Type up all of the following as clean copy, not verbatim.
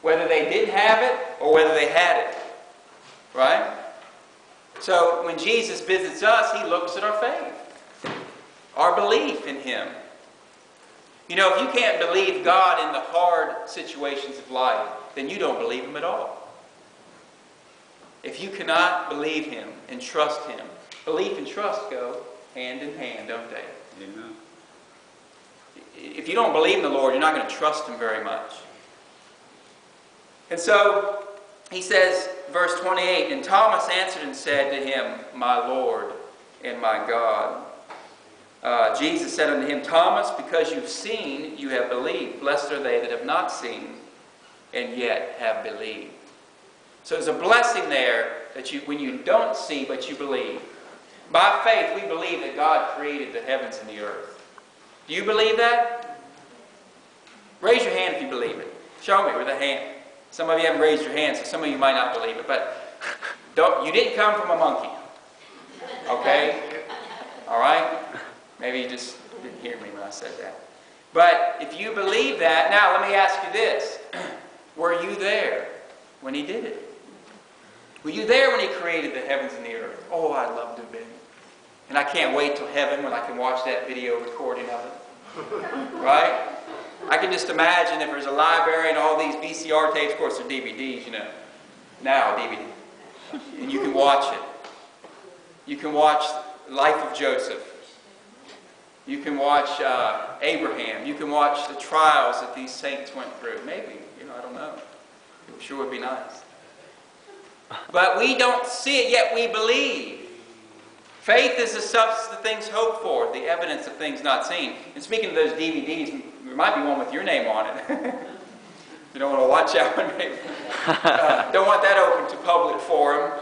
Whether they didn't have it or whether they had it. Right? So when Jesus visits us, He looks at our faith. Our belief in Him. You know, if you can't believe God in the hard situations of life, then you don't believe Him at all. If you cannot believe Him and trust Him, belief and trust go hand in hand, don't they? Amen. If you don't believe in the Lord, you're not going to trust Him very much. And so, he says, verse 28, and Thomas answered and said to Him, my Lord and my God. Jesus said unto him, Thomas, because you've seen, you have believed. Blessed are they that have not seen, and yet have believed. So there's a blessing there that when you don't see, but you believe. By faith, we believe that God created the heavens and the earth. Do you believe that? Raise your hand if you believe it. Show me with a hand. Some of you haven't raised your hand, so some of you might not believe it. But you didn't come from a monkey. Okay? All right? Maybe you just didn't hear me when I said that. But if you believe that, now let me ask you this. Were you there when He did it? Were you there when He created the heavens and the earth? Oh, I'd love to have been. And I can't wait till heaven when I can watch that video recording of it. Right? I can just imagine if there's a library and all these VCR tapes, of course they're DVDs, you know. Now DVD. And you can watch it. You can watch Life of Joseph. You can watch Abraham. You can watch the trials that these saints went through. Maybe, I don't know. It sure would be nice. But we don't see it, yet we believe. Faith is the substance of things hoped for, the evidence of things not seen. And speaking of those DVDs, there might be one with your name on it. You don't want to watch that one, maybe. Don't want that open to public forum,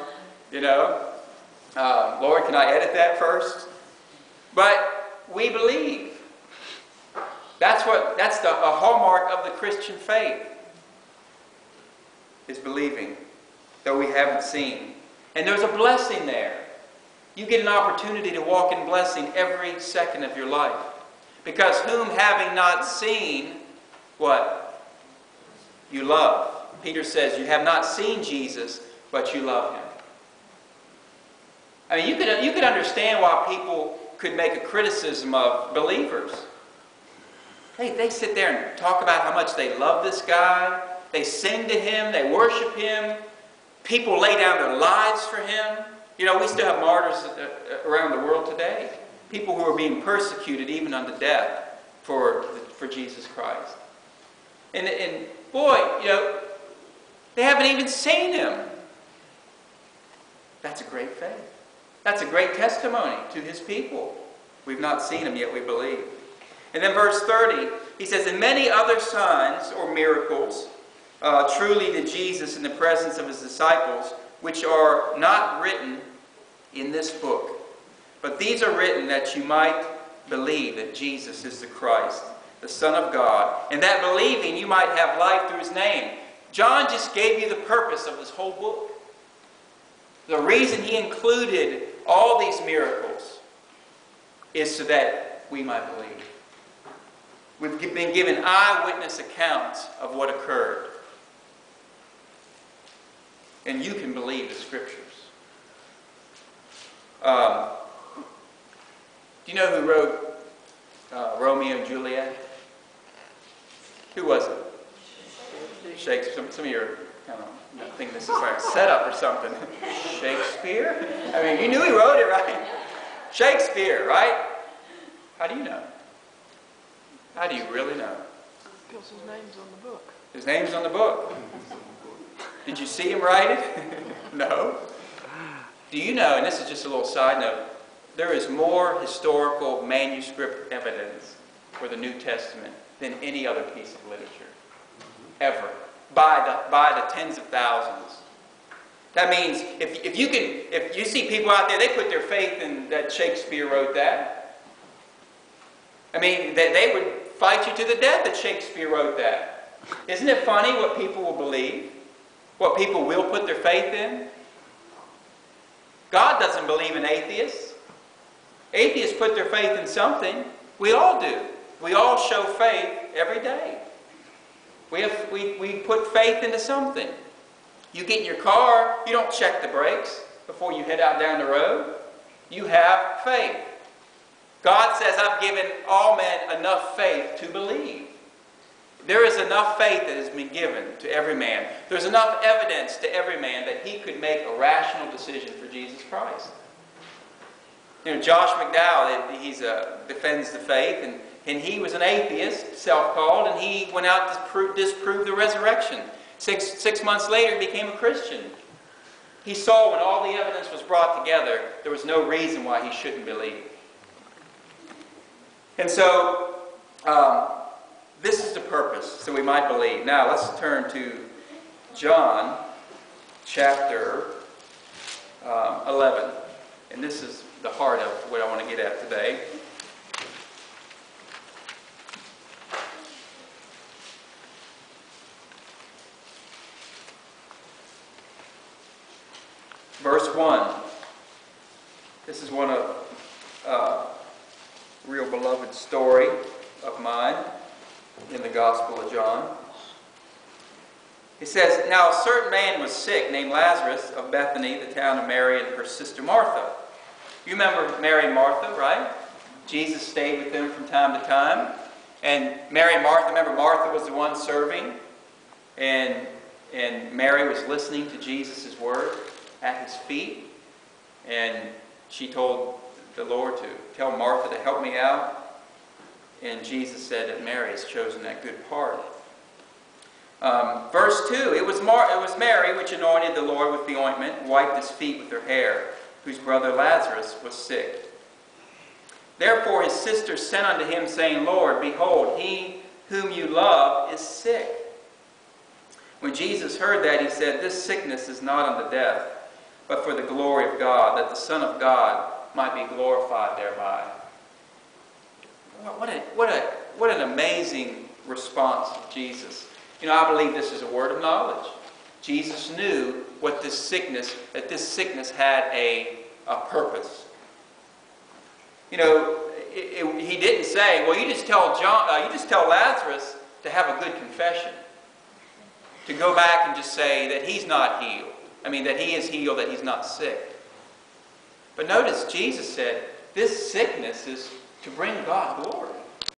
Lord, can I edit that first? But we believe. That's a hallmark of the Christian faith, is believing, though we haven't seen. And there's a blessing there. You get an opportunity to walk in blessing every second of your life. Because whom having not seen, what? You love. Peter says, you have not seen Jesus, but you love Him. I mean, you could understand why people could make a criticism of believers. They sit there and talk about how much they love this guy. They sing to Him. They worship Him. People lay down their lives for Him. We still have martyrs around the world today. People who are being persecuted even unto death for Jesus Christ. And boy, they haven't even seen Him. That's a great faith. That's a great testimony to His people. We've not seen Him, yet we believe. And then verse 30, he says, and many other signs or miracles truly did Jesus in the presence of His disciples, which are not written in this book. But these are written that you might believe that Jesus is the Christ, the Son of God, and that believing you might have life through His name. John just gave you the purpose of this whole book. The reason he included all these miracles is so that we might believe. We've been given eyewitness accounts of what occurred. And you can believe the Scriptures. Do you know who wrote Romeo and Juliet? Who was it? Shakespeare. Some of you are kind of thinking this is like a setup or something. Shakespeare? I mean, you knew he wrote it, right? Shakespeare, right? How do you know? How do you really know? Because his name's on the book. His name's on the book. Did you see him write it? No. Do you know, and this is just a little side note, there is more historical manuscript evidence for the New Testament than any other piece of literature. Ever. By the tens of thousands. That means if you see people out there, they put their faith in that Shakespeare wrote that. I mean, they would fight you to the death that Shakespeare wrote that. Isn't it funny what people will believe? What people will put their faith in? God doesn't believe in atheists. Atheists put their faith in something. We all do. We all show faith every day. We put faith into something. You get in your car, you don't check the brakes before you head out down the road. You have faith. God says, I've given all men enough faith to believe. There is enough faith that has been given to every man. There's enough evidence to every man that he could make a rational decision for Jesus Christ. You know, Josh McDowell, he defends the faith, and he was an atheist, self-called, and he went out to disprove the resurrection. Six months later, he became a Christian. He saw when all the evidence was brought together, there was no reason why he shouldn't believe. And so, this is the purpose, so we might believe. Now, let's turn to John chapter 11. And this is the heart of what I want to get at today. Verse 1. This is one of real beloved story of mine in the Gospel of John. It says, Now a certain man was sick, named Lazarus, of Bethany, the town of Mary and her sister Martha. You remember Mary and Martha, right? Jesus stayed with them from time to time. And Mary and Martha, remember Martha was the one serving. And Mary was listening to Jesus' word at his feet. And she told the Lord to tell Martha to help me out. And Jesus said that Mary has chosen that good part. Verse 2, it was Mary which anointed the Lord with the ointment, wiped his feet with her hair, whose brother Lazarus was sick. Therefore his sisters sent unto him, saying, Lord, behold, he whom you love is sick. When Jesus heard that, he said, This sickness is not unto death, but for the glory of God, that the Son of God might be glorified thereby. What an amazing response of Jesus. You know, I believe this is a word of knowledge. Jesus knew what this sickness had a purpose. You know, he didn't say, well, you just tell Lazarus to have a good confession. To go back and just say that he's not healed. I mean, that he is healed, that he's not sick. But notice, Jesus said, this sickness is to bring God glory.